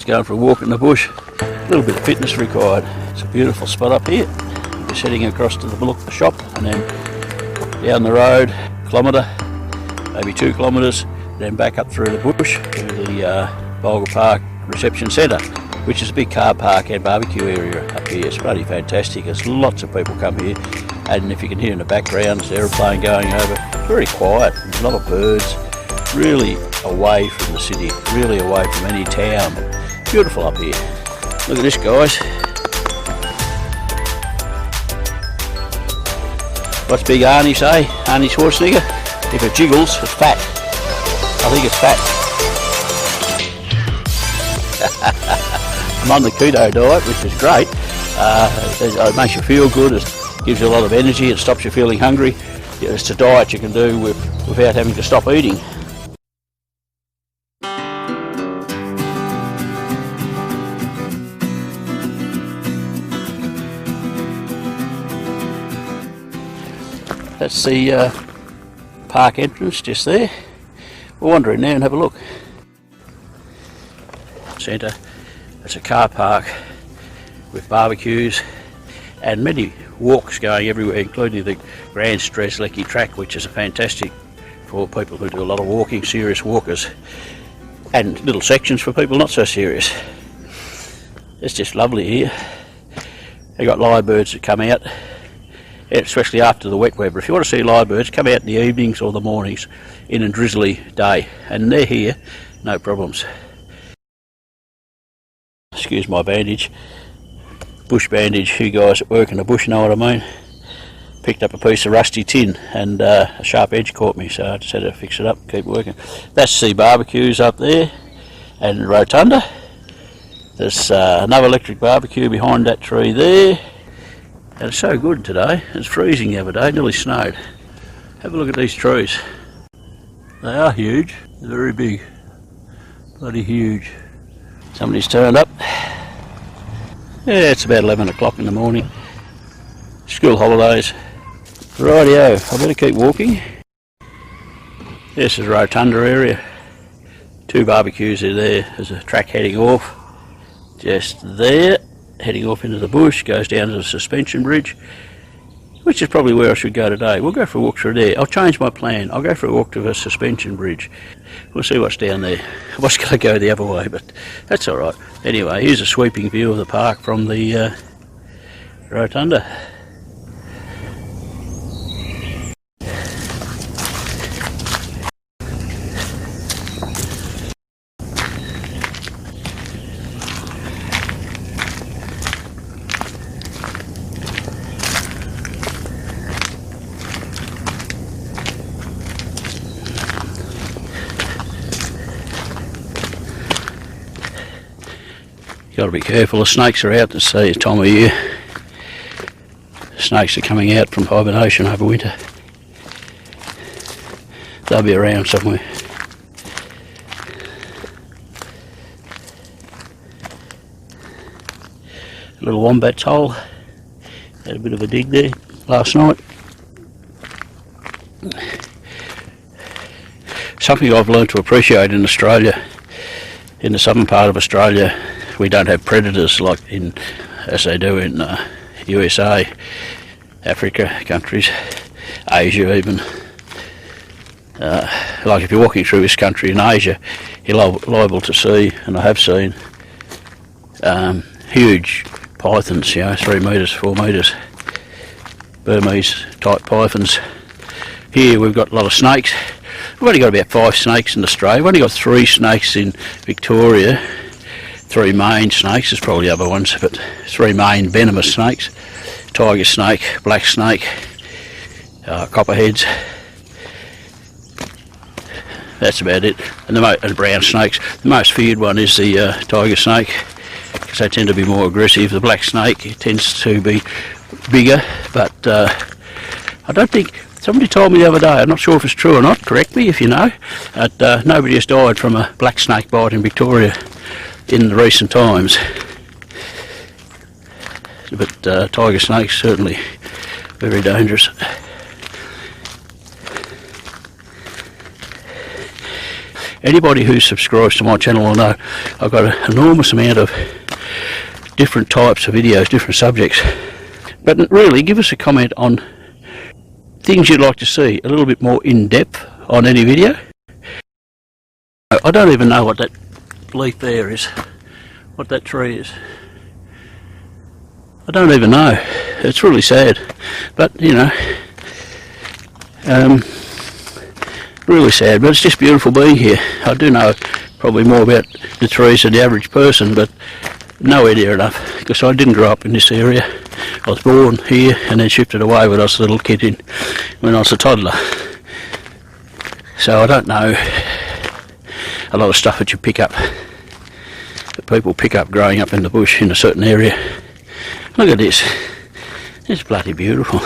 going for a walk in the bush. A little bit of fitness required. It's a beautiful spot up here. Just heading across to the Bulga shop and then down the road, kilometre, maybe 2 kilometres, then back up through the bush to the Bulga Park Reception Centre, which is a big car park and barbecue area up here. It's bloody fantastic. There's lots of people come here, and if you can hear in the background, there's an aeroplane going over. It's very quiet, there's a lot of birds, really away from the city, really away from any town. Beautiful up here. Look at this, guys. What's Big Arnie say? Arnie Schwarzenegger? If it jiggles, it's fat. I think it's fat. I'm on the keto diet, which is great. It makes you feel good, it gives you a lot of energy, it stops you feeling hungry. It's a diet you can do without having to stop eating. That's the park entrance just there. We'll wander in there and have a look. Centre. It's a car park with barbecues and many walks going everywhere, including the Grand Strzelecki track, which is fantastic for people who do a lot of walking, serious walkers, and little sections for people not so serious. It's just lovely here. They've got lyrebirds that come out, especially after the wet weather. If you want to see lyrebirds, come out in the evenings or the mornings in a drizzly day, and they're here, no problems. Excuse my bandage, bush bandage. You guys that work in the bush know what I mean. Picked up a piece of rusty tin and a sharp edge caught me, so I just had to fix it up and keep working. That's the barbecues up there and rotunda. There's another electric barbecue behind that tree there. And it's so good today. It's freezing the other day, nearly snowed. Have a look at these trees. They are huge, they're very big, bloody huge. Somebody's turned up. Yeah, it's about 11 o'clock in the morning. School holidays. Rightio, I better keep walking. This is a rotunda area. 2 barbecues are there. There's a track heading off. Just there, heading off into the bush, goes down to the suspension bridge, which is probably where I should go today. We'll go for a walk through there. I'll change my plan. I'll go for a walk to the suspension bridge. We'll see what's down there. I was going to go the other way, but that's all right. Anyway, here's a sweeping view of the park from the rotunda. Got to be careful, the snakes are out this time of year. Snakes are coming out from hibernation over winter. They'll be around somewhere. A little wombat's hole. Had a bit of a dig there last night. Something I've learned to appreciate in Australia, in the southern part of Australia, we don't have predators like as they do in USA, Africa countries, Asia even. Like if you're walking through this country in Asia, you're liable to see, and I have seen, huge pythons, 3 metres, 4 metres, Burmese type pythons. Here we've got a lot of snakes. We've only got about 5 snakes in Australia. We've only got 3 snakes in Victoria. 3 main snakes, there's probably other ones, but 3 main venomous snakes. Tiger snake, black snake, copperheads. That's about it. And the brown snakes. The most feared one is the tiger snake, because they tend to be more aggressive. The black snake tends to be bigger, but I don't think, somebody told me the other day, I'm not sure if it's true or not, correct me if you know, but nobody has died from a black snake bite in Victoria in the recent times. But tiger snakes certainly very dangerous. Anybody who subscribes to my channel will know I've got an enormous amount of different types of videos, different subjects. But really, give us a comment on things you'd like to see a little bit more in depth on any video. I don't even know what that leaf there is, what that tree is. I don't even know. It's really sad, but you know, really sad. But it's just beautiful being here. I do know probably more about the trees than the average person, but nowhere near enough, because I didn't grow up in this area. I was born here and then shifted away when I was a little kid, when I was a toddler. So I don't know a lot of stuff that you pick up, that people pick up growing up in the bush in a certain area. Look at this. It's bloody beautiful.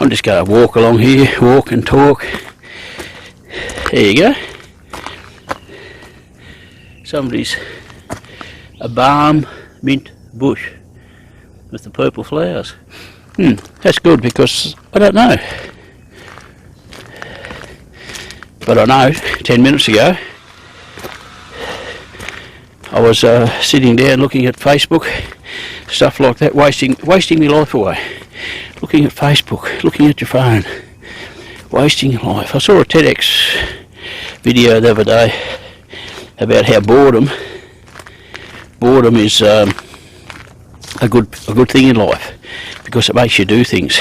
I'm just going to walk along here, walk and talk. There you go. Somebody's a balm mint bush with the purple flowers. That's good, because I don't know. But I know 10 minutes ago I was sitting down looking at Facebook, stuff like that, wasting my life away. Looking at Facebook, looking at your phone, wasting your life. I saw a TEDx video the other day about how boredom is a good thing in life, because it makes you do things.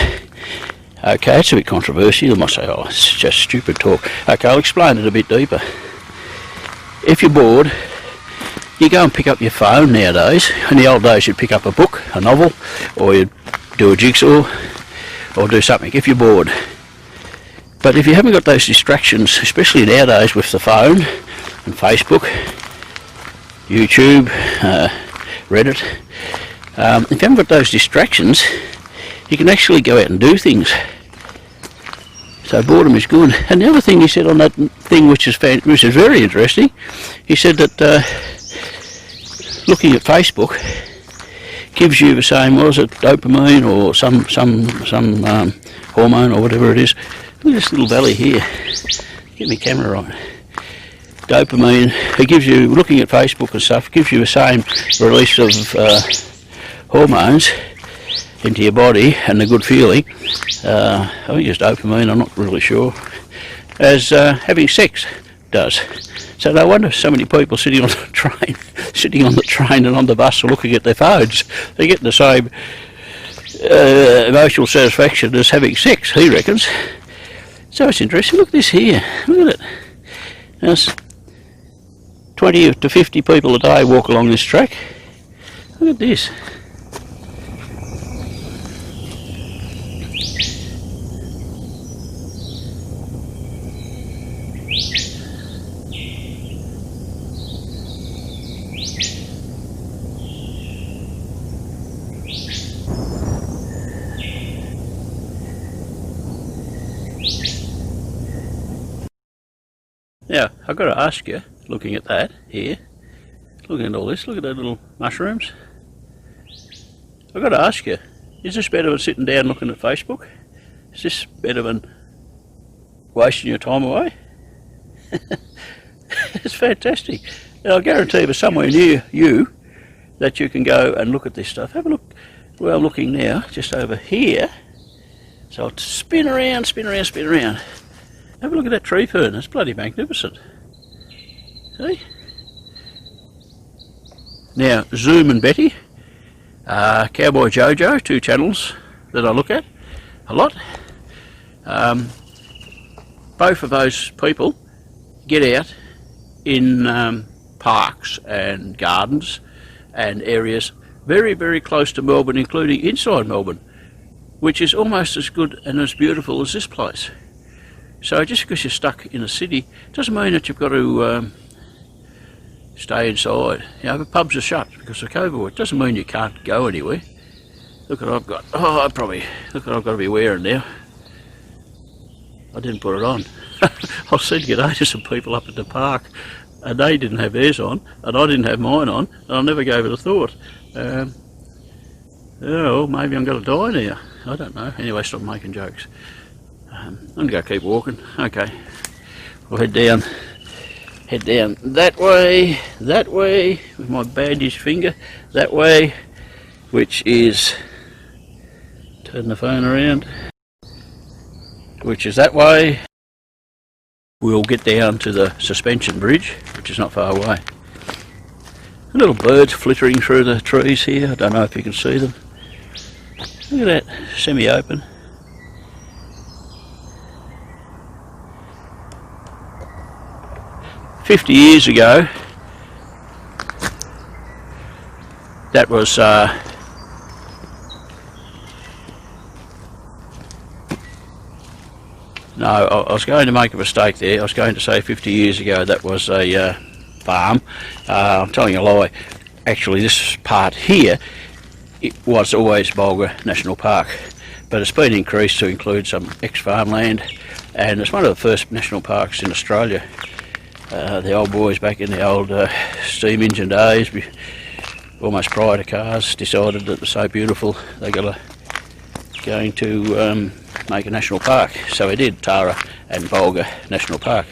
Okay, it's a bit controversial. You might say, oh, it's just stupid talk. Okay, I'll explain it a bit deeper. If you're bored, you go and pick up your phone nowadays. In the old days you'd pick up a book, a novel, or you'd do a jigsaw, or do something if you're bored. But if you haven't got those distractions, especially nowadays with the phone and Facebook, YouTube, Reddit, if you haven't got those distractions, you can actually go out and do things. So boredom is good. And the other thing he said on that thing, which is very interesting, he said that looking at Facebook gives you the same, what is it, dopamine or some hormone or whatever it is. Look at this little valley here. Get my camera right. Dopamine, it gives you, looking at Facebook and stuff, gives you the same release of hormones into your body and the good feeling, I think it's dopamine, I'm not really sure, as having sex does. So no wonder so many people sitting on the train and on the bus are looking at their phones. They're getting the same emotional satisfaction as having sex, he reckons. So it's interesting. Look at this here. Look at it. There's 20 to 50 people a day walk along this track. Look at this. Now, I've got to ask you, looking at that here, looking at all this, look at those little mushrooms. I've got to ask you, is this better than sitting down looking at Facebook? Is this better than wasting your time away? It's fantastic. And I'll guarantee there's somewhere near you that you can go and look at this stuff. Have a look where I'm looking now, just over here. So I'll spin around, spin around, spin around. Have a look at that tree fern, it's bloody magnificent. See? Now, Zoom and Betty, Cowboy Jojo, 2 channels that I look at a lot. Both of those people get out in parks and gardens and areas very, very close to Melbourne, including inside Melbourne, which is almost as good and as beautiful as this place. So just because you're stuck in a city doesn't mean that you've got to stay inside. You know, the pubs are shut because of COVID. It doesn't mean you can't go anywhere. Look what I've got. Oh, look what I've got to be wearing now. I didn't put it on. I was seeing to get ages of people up at the park, and they didn't have theirs on, and I didn't have mine on, and I never gave it a thought. Oh, maybe I'm going to die now. I don't know. Anyway, stop making jokes. I'm going to go keep walking. Okay, we'll head down head down that way with my bandaged finger, that way, which is, turn the phone around, which is that way. We'll get down to the suspension bridge, which is not far away. Little birds flittering through the trees here, I don't know if you can see them. Look at that, semi-open. "50 years ago, that was no, I was going to make a mistake there. I was going to say 50 years ago that was a farm. I'm telling a lie. Actually, this part here, it was always Bulga National Park, but it's been increased to include some ex-farmland, and it's one of the first national parks in Australia. The old boys back in the old steam engine days, almost prior to cars, decided that it was so beautiful they going to make a national park. So we did, Tarra and Bulga National Park.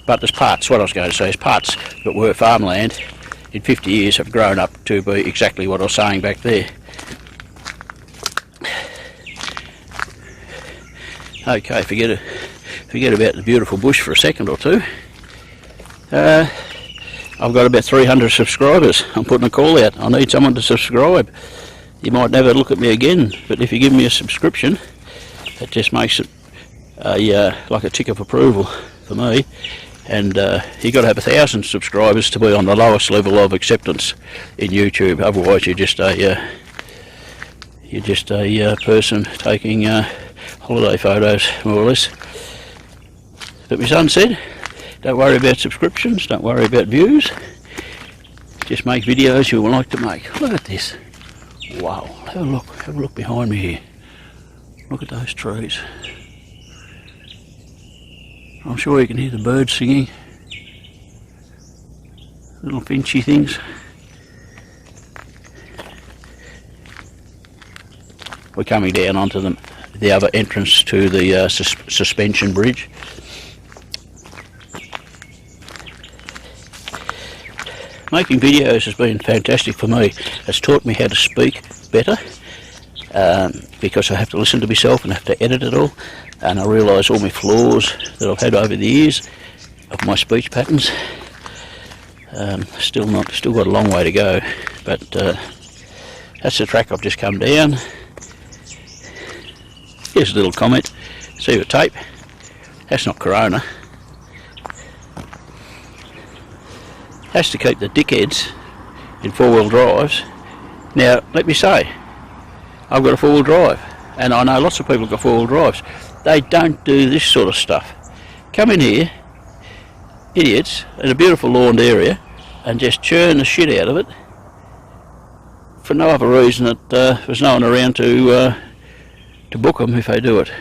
But there's parts, what I was going to say is parts that were farmland in 50 years have grown up to be exactly what I was saying back there. Okay, forget about the beautiful bush for a second or two. I've got about 300 subscribers. I'm putting a call out. I need someone to subscribe. You might never look at me again, but if you give me a subscription, that just makes it like a tick of approval for me. And you've got to have 1,000 subscribers to be on the lowest level of acceptance in YouTube. Otherwise, you're just a person taking holiday photos, more or less. But my son said, don't worry about subscriptions, don't worry about views, just make videos you will like to make. Look at this. Wow, have a look behind me here. Look at those trees. I'm sure you can hear the birds singing. Little finchy things. We're coming down onto the other entrance to the suspension bridge. Making videos has been fantastic for me. It's taught me how to speak better, because I have to listen to myself and have to edit it all, and I realise all my flaws that I've had over the years of my speech patterns. Still got a long way to go, but that's the track I've just come down. Here's a little comment. See the tape? That's not Corona. Has to keep the dickheads in four-wheel drives. Now, let me say, I've got a four-wheel drive, and I know lots of people have got four-wheel drives. They don't do this sort of stuff. Come in here, idiots, in a beautiful lawned area, and just churn the shit out of it for no other reason that there's no one around to book them if they do it.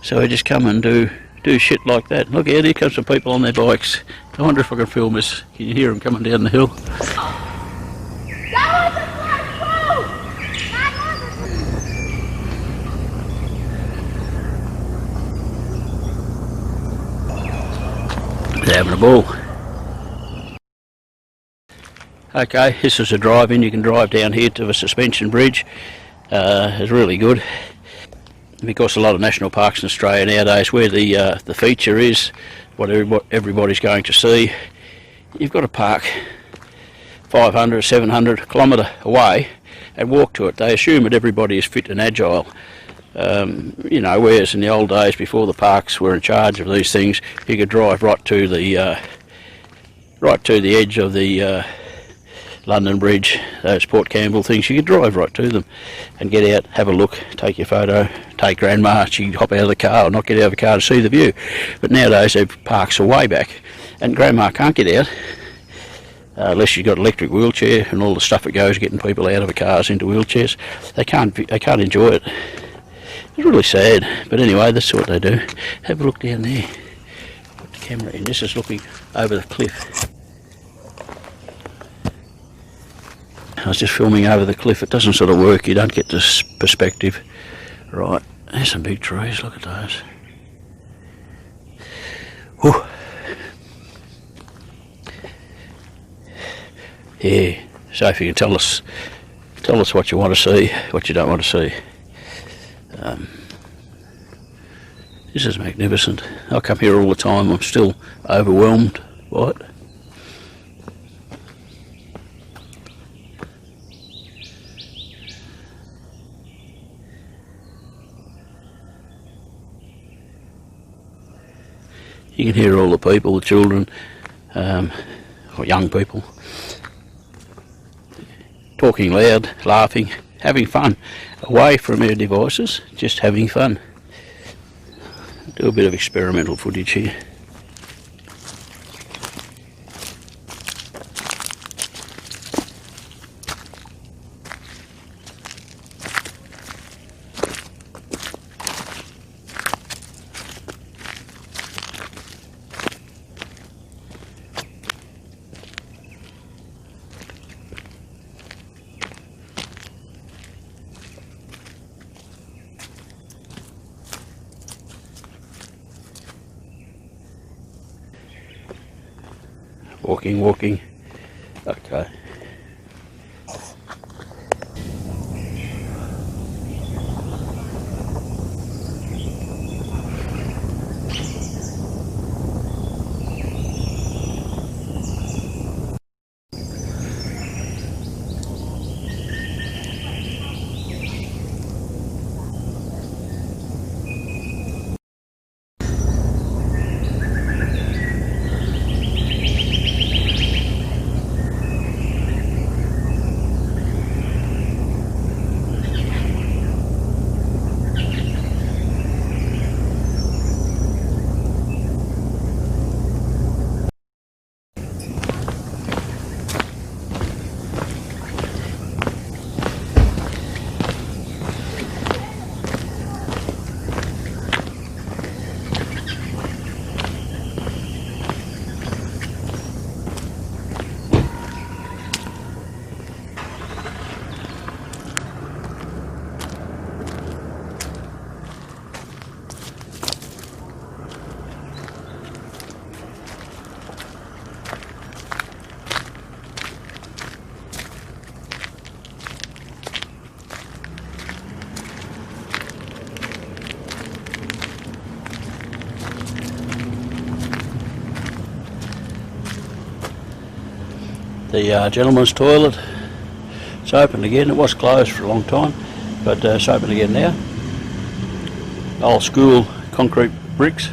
So they just come and do shit like that. Look out, here comes some people on their bikes. I wonder if I can film this. Can you hear them coming down the hill? They're having a ball. Okay, this is a drive-in. You can drive down here to the suspension bridge. It's really good, because a lot of national parks in Australia nowadays, where the feature is, what everybody's going to see, you've got to park 500, 700 kilometre away and walk to it. They assume that everybody is fit and agile. You know, whereas in the old days, before the parks were in charge of these things, you could drive right to the edge of the London Bridge, those Port Campbell things. You could drive right to them and get out, have a look, take your photo, take Grandma. She'd hop out of the car or not get out of the car to see the view. But nowadays, their parks are way back, and Grandma can't get out unless she's got an electric wheelchair and all the stuff that goes getting people out of the cars into wheelchairs. They can't enjoy it. It's really sad, but anyway, that's what they do. Have a look down there. Put the camera in. This is looking over the cliff. I was just filming over the cliff. It doesn't sort of work. You don't get this perspective. Right, there's some big trees. Look at those. Whew. Yeah, so if you can tell us what you want to see, what you don't want to see. This is magnificent. I come here all the time. I'm still overwhelmed by it. You can hear all the people, the children, or young people, talking loud, laughing, having fun, away from their devices, just having fun. Do a bit of experimental footage here. Walking. Okay. The gentleman's toilet, it's open again. It was closed for a long time, but it's open again now. Old school concrete bricks.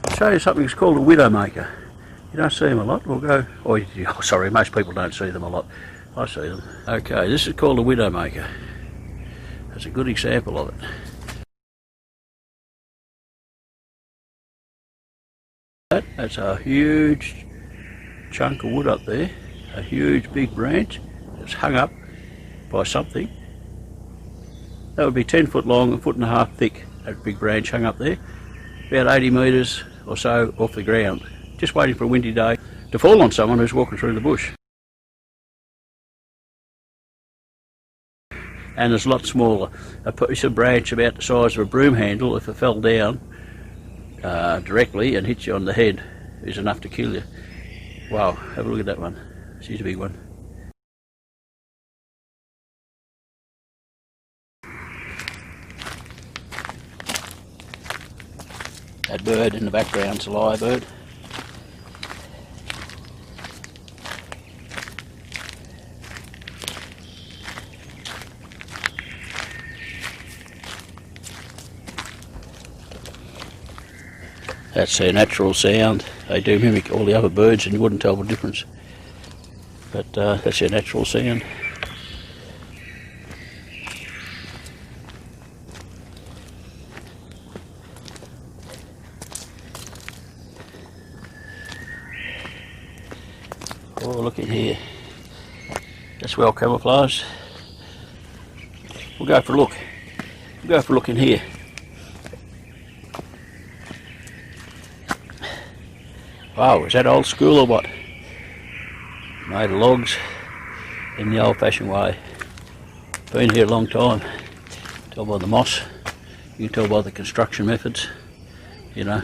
I'll show you something that's called a widowmaker. You don't see them a lot. We'll go, oh sorry, most people don't see them a lot. I see them. Okay, this is called a widowmaker. That's a good example of it. That's a huge chunk of wood up there, a huge big branch that's hung up by something. That would be 10 foot long, a foot and a half thick, that big branch hung up there, about 80 metres or so off the ground, just waiting for a windy day to fall on someone who's walking through the bush. And there's a lot smaller, a piece of branch about the size of a broom handle, if it fell down directly and hit you on the head, is enough to kill you. Wow, have a look at that one. She's a big one. That bird in the background's a lyrebird. That's their natural sound. They do mimic all the other birds and you wouldn't tell the difference. But that's their natural sound. Oh, look in here. That's well camouflaged. We'll go for a look. We'll go for a look in here. Wow, is that old school or what? Made of logs in the old-fashioned way. Been here a long time. Tell by the moss. You can tell by the construction methods. You know.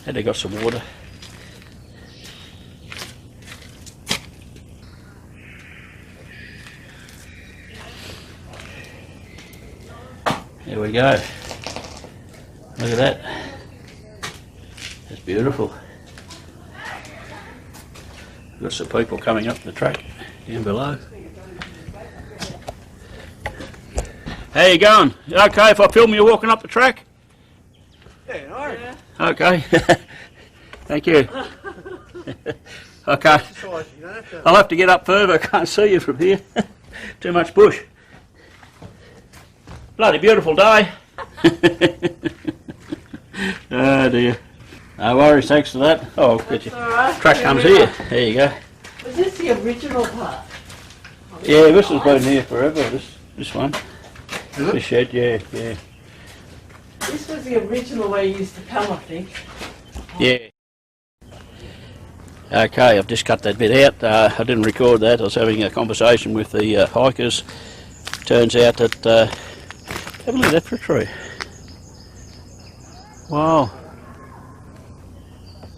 And they got some water. There we go. Look at that. That's beautiful. We've got some people coming up the track down below. How you going? You okay if I film you walking up the track? Yeah, no. Okay. Thank you. Okay. I'll have to get up further. I can't see you from here. Too much bush. Bloody beautiful day. Oh dear. No worries, thanks for that. Oh, get you. Right. Track comes here. There you go. Was this the original part? Yeah, this has been here forever. This one. This shed, yeah. This was the original way you used to come, I think. Yeah. Okay, I've just cut that bit out. I didn't record that. I was having a conversation with the hikers. Turns out that have a look at that for a tree. Wow.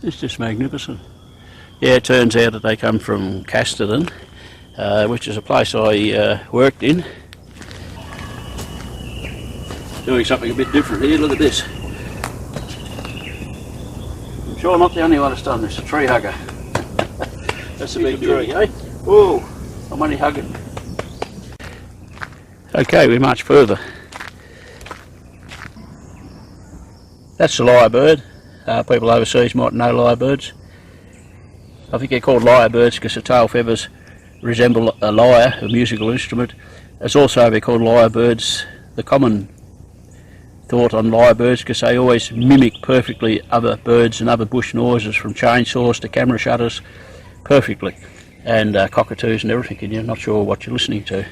It's just magnificent. Yeah, it turns out that they come from Casterton, which is a place I worked in. Doing something a bit different here. Look at this. I'm sure I'm not the only one that's done this. A tree hugger. That's a big tree, eh? Whoa, I'm only hugging. Okay, we march further. That's the lyrebird. People overseas might know lyrebirds. I think they're called lyrebirds because the tail feathers resemble a lyre, a musical instrument. It's also they're called lyrebirds. The common thought on lyrebirds because they always mimic perfectly other birds and other bush noises, from chainsaws to camera shutters, perfectly, and cockatoos and everything, and you're not sure what you're listening to.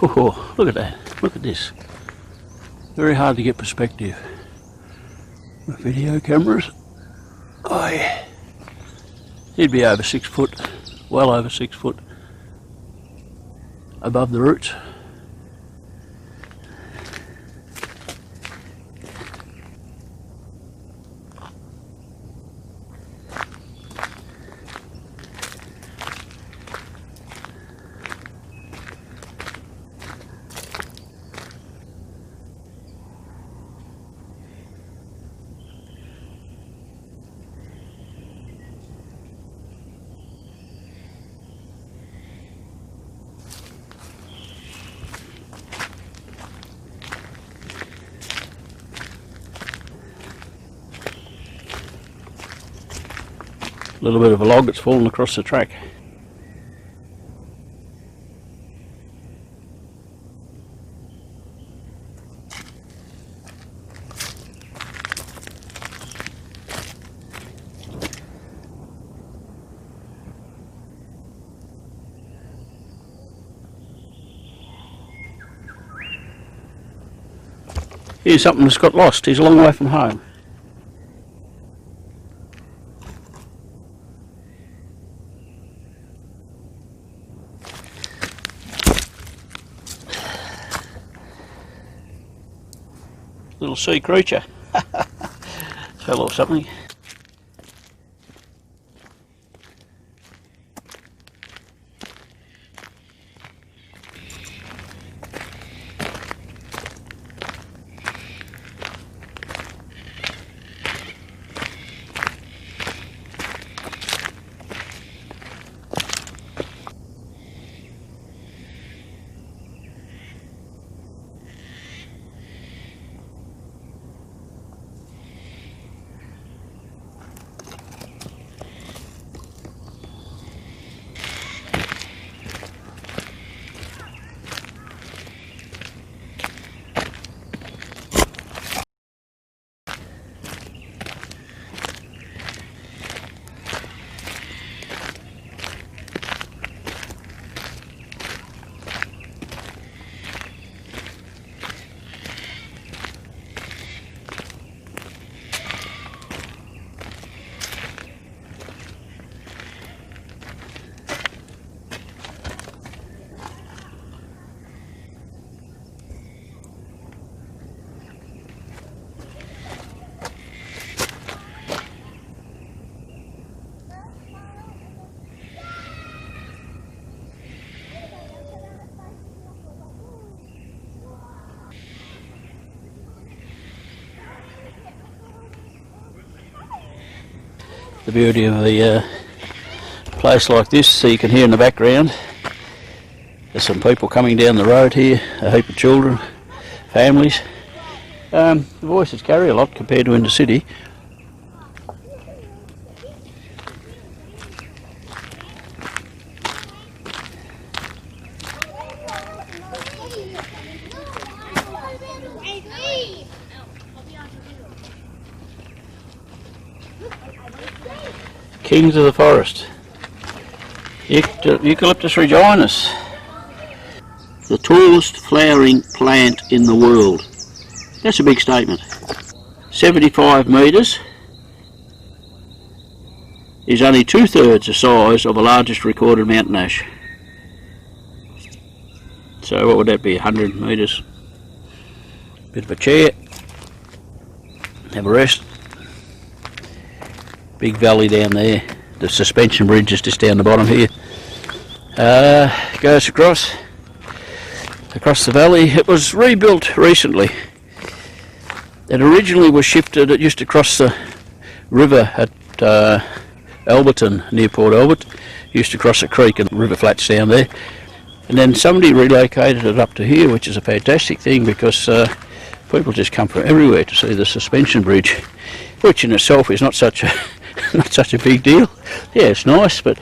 Oh, look at that, look at this. Very hard to get perspective with video cameras. Oh yeah. He'd be over 6 foot, well over 6 foot above the roots. A little bit of a log that's fallen across the track. Here's something that's got lost. He's a long way from home. Little sea creature. Fell off something. the beauty of the place like this. So you can hear in the background there's some people coming down the road here, a heap of children, families. The voices carry a lot compared to in the city. Kings of the forest. Eucalyptus reginus. The tallest flowering plant in the world. That's a big statement. 75 metres is only 2/3 the size of the largest recorded mountain ash. So what would that be, 100 metres? Bit of a chair. Have a rest. Big valley down there. The suspension bridge is just down the bottom here. Goes across the valley. It was rebuilt recently. It originally was shifted. It used to cross the river at Alberton, near Port Albert. Used to cross a creek and river flats down there. And then somebody relocated it up to here, which is a fantastic thing because people just come from everywhere to see the suspension bridge, which in itself is not such a not such a big deal. Yeah, it's nice, but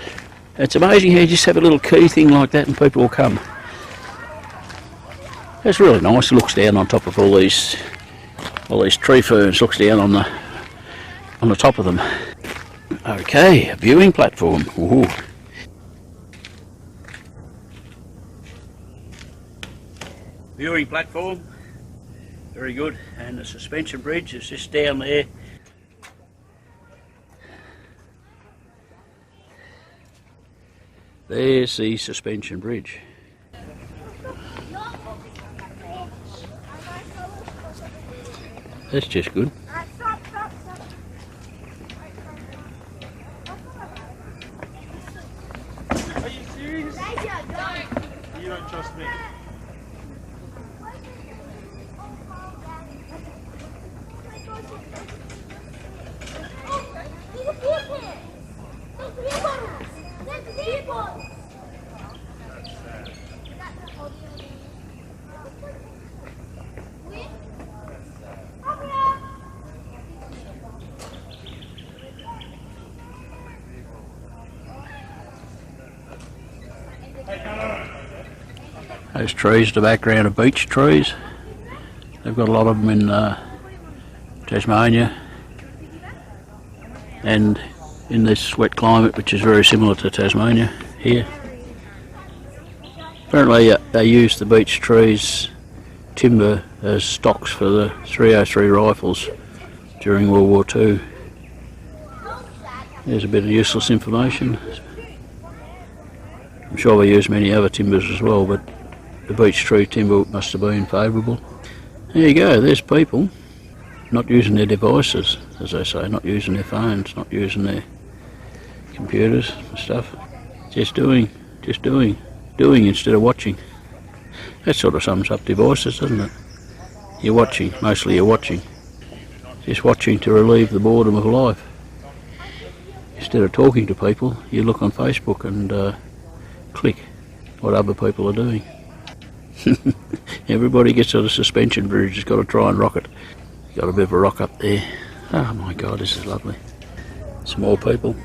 it's amazing how you just have a little key thing like that and people will come. It's really nice. It looks down on top of all these tree ferns. Looks down on the top of them. Okay, a viewing platform. Ooh. Viewing platform. Very good. And the suspension bridge is just down there. There's the suspension bridge. That's just good. Are you serious? You don't trust me. Those trees in the background are beech trees. They've got a lot of them in Tasmania and in this wet climate, which is very similar to Tasmania here. Apparently they used the beech trees timber as stocks for the 303 rifles during World War II. There's a bit of useless information. I'm sure they use many other timbers as well, but the beech tree timber must have been favourable. There you go, there's people not using their devices, as they say, not using their phones, not using their computers and stuff. Just doing instead of watching. That sort of sums up devices, doesn't it? You're watching, mostly you're watching. Just watching to relieve the boredom of life. Instead of talking to people, you look on Facebook and click what other people are doing. Everybody gets on a suspension bridge, has got to try and rock it. Got a bit of a rock up there. Oh my God, this is lovely. Some more people.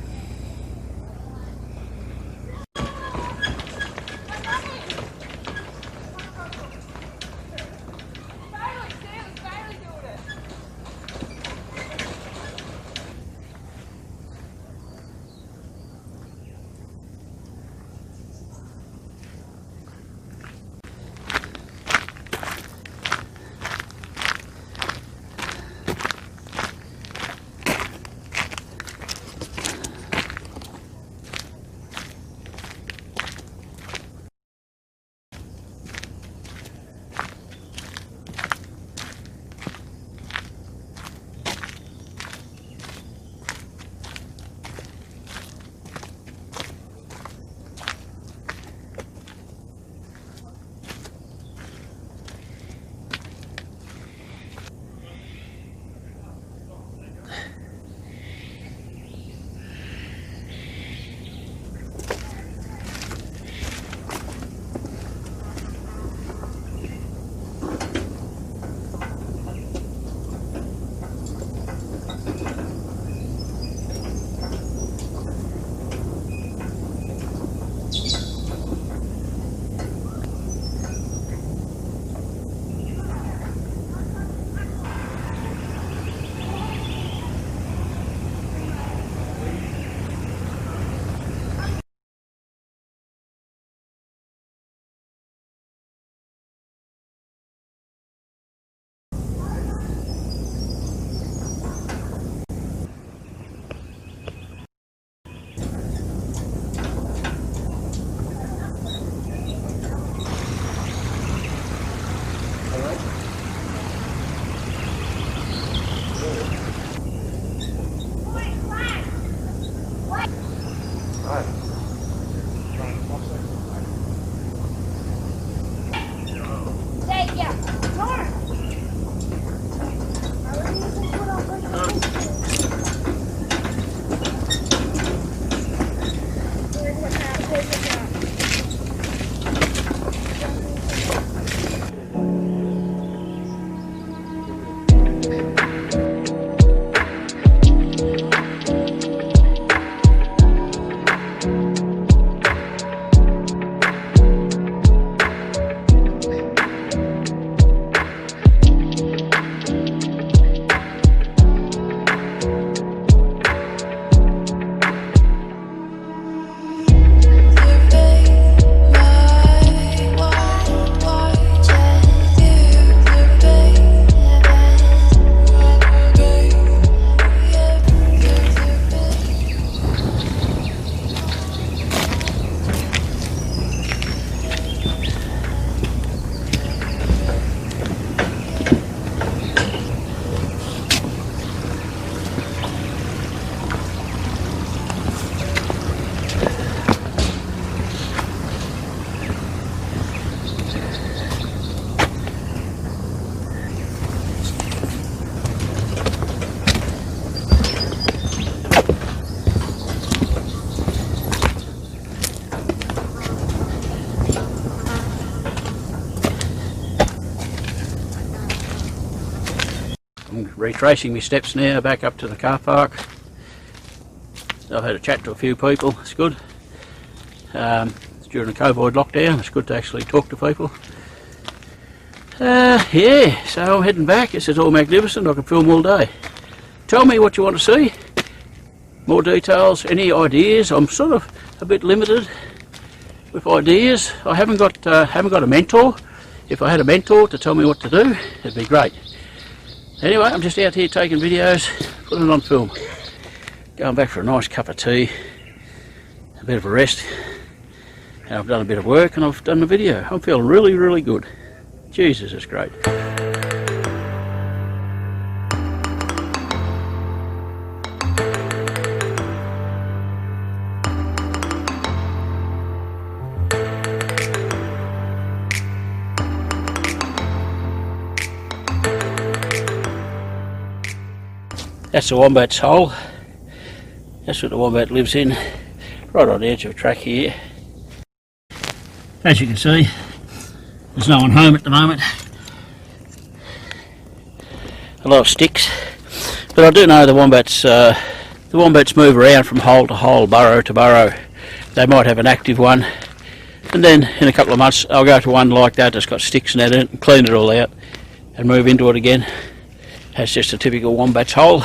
I'm retracing my steps now back up to the car park. I've had a chat to a few people, it's good. During the COVID lockdown, it's good to actually talk to people. Yeah, so I'm heading back. It's all magnificent, I can film all day. Tell me what you want to see, more details, any ideas. I'm sort of a bit limited with ideas. I haven't got a mentor. If I had a mentor to tell me what to do, it'd be great. Anyway, I'm just out here taking videos, putting it on film. Going back for a nice cup of tea, a bit of a rest. And I've done a bit of work and I've done the video. I'm feeling really, really good. Jesus, it's great. That's the wombat's hole. That's what the wombat lives in, right on the edge of the track here. As you can see, there's no one home at the moment. A lot of sticks, but I do know the wombats move around from hole to hole, burrow to burrow. They might have an active one, and then in a couple of months I'll go to one like that that's got sticks in it and clean it all out and move into it again. That's just a typical wombat's hole.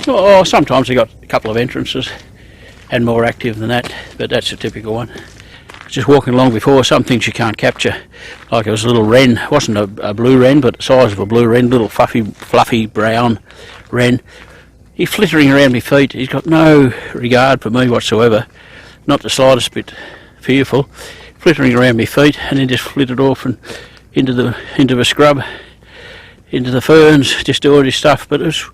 Or sometimes they've got a couple of entrances and more active than that, but that's a typical one. Just walking along before, some things you can't capture. Like it was a little wren, it wasn't a blue wren, but the size of a blue wren, little fluffy brown wren. He's flittering around my feet. He's got no regard for me whatsoever, not the slightest bit fearful. Flittering around my feet, and then just flitted off and into the scrub, into the ferns, just doing his stuff. But it was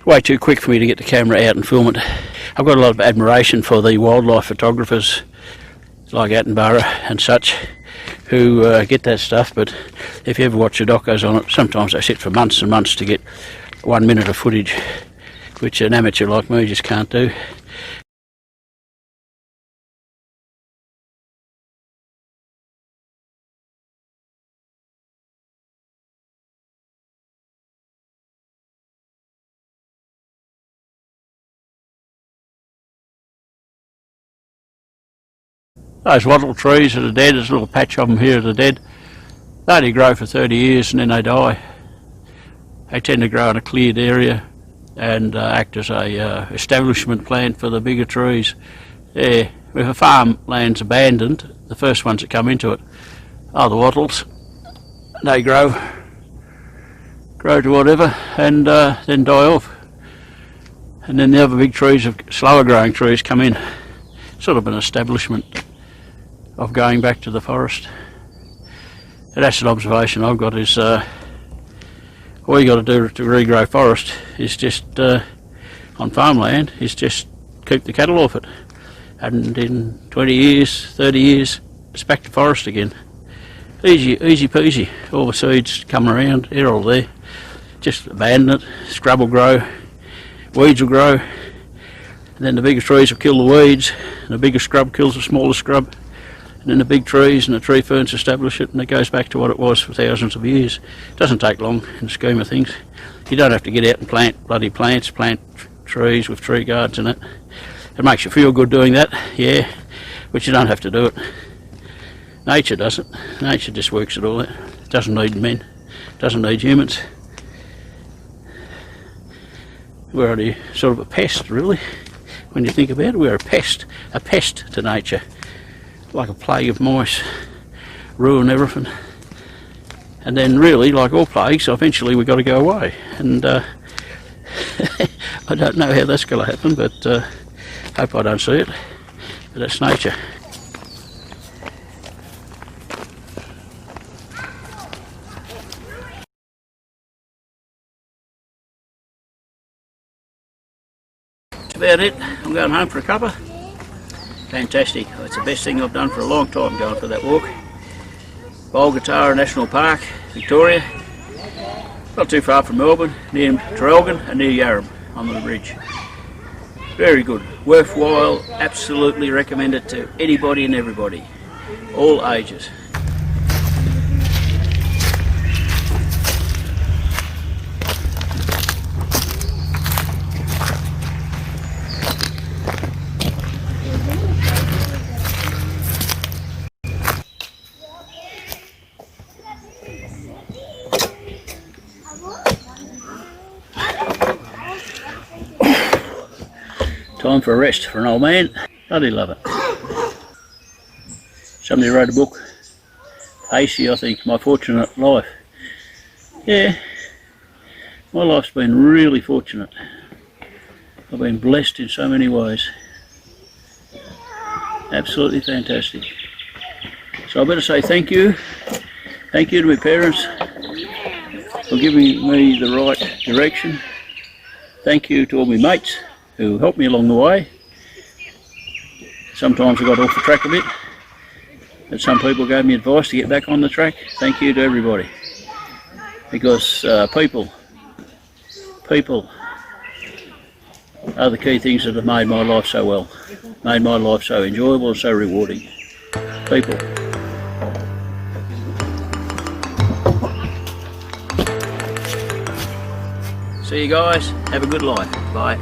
way too quick for me to get the camera out and film it. I've got a lot of admiration for the wildlife photographers like Attenborough and such who get that stuff, but if you ever watch the docos on it, sometimes they sit for months and months to get 1 minute of footage, which an amateur like me just can't do. Those wattle trees that are dead, there's a little patch of them here that are dead. They only grow for 30 years and then they die. They tend to grow in a cleared area and act as a establishment plant for the bigger trees. Yeah, if a farmland's abandoned, the first ones that come into it are the wattles. They grow to whatever and then die off. And then the other big trees, slower growing trees, come in. Sort of an establishment of going back to the forest. And that's an observation I've got, is all you got to do to regrow forest is just on farmland is just keep the cattle off it, and in 20 years, 30 years, it's back to forest again. Easy peasy. All the seeds come around, they're all there. Just abandon it, scrub will grow, weeds will grow, and then the bigger trees will kill the weeds, and the bigger scrub kills the smaller scrub, and then the big trees and the tree ferns establish it, and it goes back to what it was for thousands of years. It doesn't take long in the scheme of things. You don't have to get out and plant bloody plants, plant trees with tree guards and it. It makes you feel good doing that, yeah, but you don't have to do it. Nature does it. Nature just works it all out. It doesn't need men, doesn't need humans. We're only sort of a pest, really, when you think about it. We're a pest to nature, like a plague of mice, ruin everything. And then really, like all plagues, eventually we've got to go away. And I don't know how that's going to happen, but hope I don't see it. But that's nature. About it. I'm going home for a cuppa. Fantastic. It's the best thing I've done for a long time, going for that walk. Bulga, Tarra National Park, Victoria. Not too far from Melbourne, near Treehugger and near Yarram on the bridge. Very good, worthwhile, absolutely recommend it to anybody and everybody, all ages. Time for a rest for an old man. Bloody love it. Somebody wrote a book, Pacey, I think, My Fortunate Life. Yeah, my life's been really fortunate. I've been blessed in so many ways. Absolutely fantastic. So I better say thank you. Thank you to my parents for giving me the right direction. Thank you to all my mates who helped me along the way. Sometimes I got off the track a bit, but some people gave me advice to get back on the track. Thank you to everybody, because people are the key things that have made my life so well, made my life so enjoyable and so rewarding. People. See you guys, have a good life, bye.